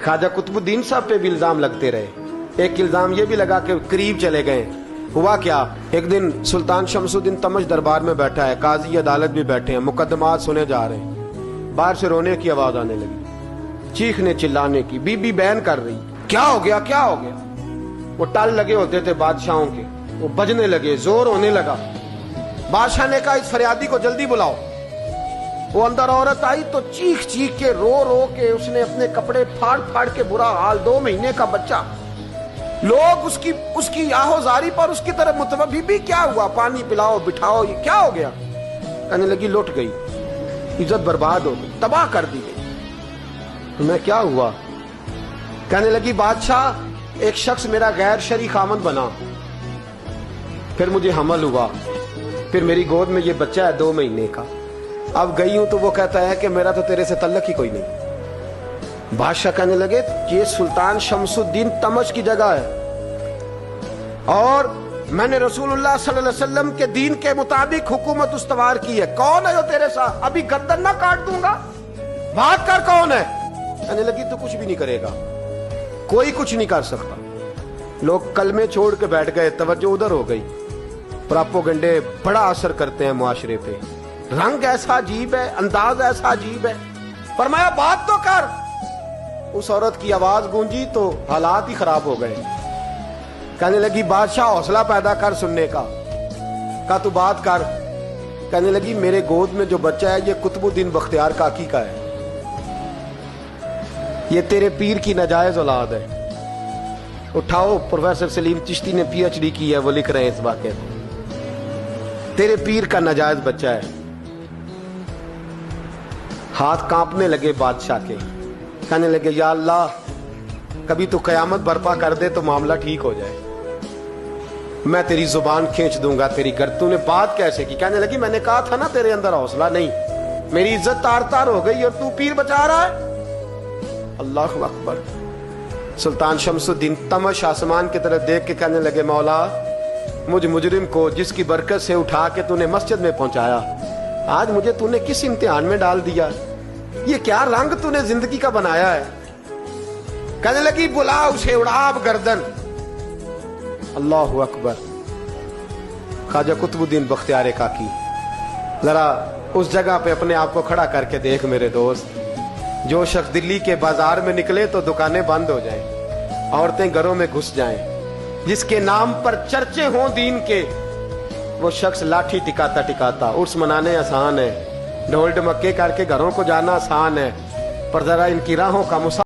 ख्वाजा कुतुबुद्दीन साहब पे भी इल्जाम लगते रहे। एक इल्जाम ये भी लगा कि करीब चले गए। हुआ क्या, एक दिन सुल्तान शमसुद्दीन तमश दरबार में बैठा है, काजी अदालत भी बैठे हैं, मुकदमात सुने जा रहे हैं। बाहर से रोने की आवाज आने लगी, चीखने चिल्लाने की, बीबी बयान कर रही, क्या हो गया क्या हो गया। वो टल लगे होते थे बादशाहों के, वो बजने लगे, जोर होने लगा। बादशाह ने कहा इस फरियादी को जल्दी बुलाओ। वो अंदर औरत आई तो चीख चीख के रो रो के उसने अपने कपड़े फाड़ फाड़ के, बुरा हाल, 2 महीने का बच्चा। लोग उसकी आहोजारी पर उसकी तरफ मुतवज्जह, बीबी क्या हुआ, पानी पिलाओ बिठाओ, ये क्या हो गया। कहने लगी लुट गई, इज्जत बर्बाद हो गई, तबाह कर दी गई। मैं क्या हुआ। कहने लगी बादशाह एक शख्स मेरा गैर शरई खामन बना, फिर मुझे हमल हुआ, फिर मेरी गोद में ये बच्चा है 2 महीने का। अब गई हूं तो वो कहता है कि मेरा तो तेरे से तल्लक ही कोई नहीं। बादशाह कहने लगे ये सुल्तान शमसुद्दीन तमश की जगह है और मैंने रसूलुल्लाह सल्लल्लाहु अलैहि वसल्लम के दीन के मुताबिक हुकूमत उस्तवार की है। कौन है जो तेरे साथ, अभी गर्दन ना काट दूंगा, बात कर कौन है। कहने लगी तू कुछ भी नहीं करेगा, कोई कुछ नहीं कर सकता। लोग कलमे छोड़ के बैठ गए, तवज्जो उधर हो गई। प्रोपेगेंडे बड़ा असर करते हैं मुआशरे पे, रंग ऐसा अजीब है, अंदाज ऐसा अजीब है। फरमाया बात तो कर। उस औरत की आवाज गूंजी तो हालात ही खराब हो गए। कहने लगी बादशाह हौसला पैदा कर सुनने का तू बात कर। कहने लगी मेरे गोद में जो बच्चा है ये कुतुबुद्दीन बख्तियार काकी का है, ये तेरे पीर की नाजायज औलाद है। उठाओ, प्रोफेसर सलीम चिश्ती ने PhD की है, वो लिख रहे हैं इस वाक़े को, तेरे पीर का नाजायज बच्चा है। हाथ कांपने लगे बादशाह के। कहने लगे या अल्लाह कभी तो कयामत बर्पा कर दे तो मामला ठीक हो जाए, मैं तेरी जुबान खींच दूंगा तेरी गर्दन। तूने बात कैसे की। कहने लगी मैंने कहा था ना तेरे अंदर हौसला नहीं, मेरी इज्जत तार तार हो गई और तू पीर बचा रहा है। अल्लाहु अकबर। सुल्तान शमसुद्दीन तमश आसमान की तरफ देख के कहने लगे मौला मुझ मुजरिम को जिसकी बरकत से उठा के तूने मस्जिद में पहुंचाया, आज मुझे तूने किस इम्तिहान में डाल दिया, ये क्या रंग तूने जिंदगी का बनाया है। कहने लगी बुला उसे, उड़ा गर्दन। अल्लाहु अकबर। ख्वाजा कुतुबुद्दीन बख्तियार काकी, जरा उस जगह पे अपने आप को खड़ा करके देख मेरे दोस्त। जो शख्स दिल्ली के बाजार में निकले तो दुकानें बंद हो जाएं, औरतें घरों में घुस जाएं, जिसके नाम पर चर्चे हों दीन के, वो शख्स लाठी टिकाता टिकाता। उर्स मनाने आसान है, ढोल ढमक्के करके घरों को जाना आसान है, पर जरा इनकी राहों का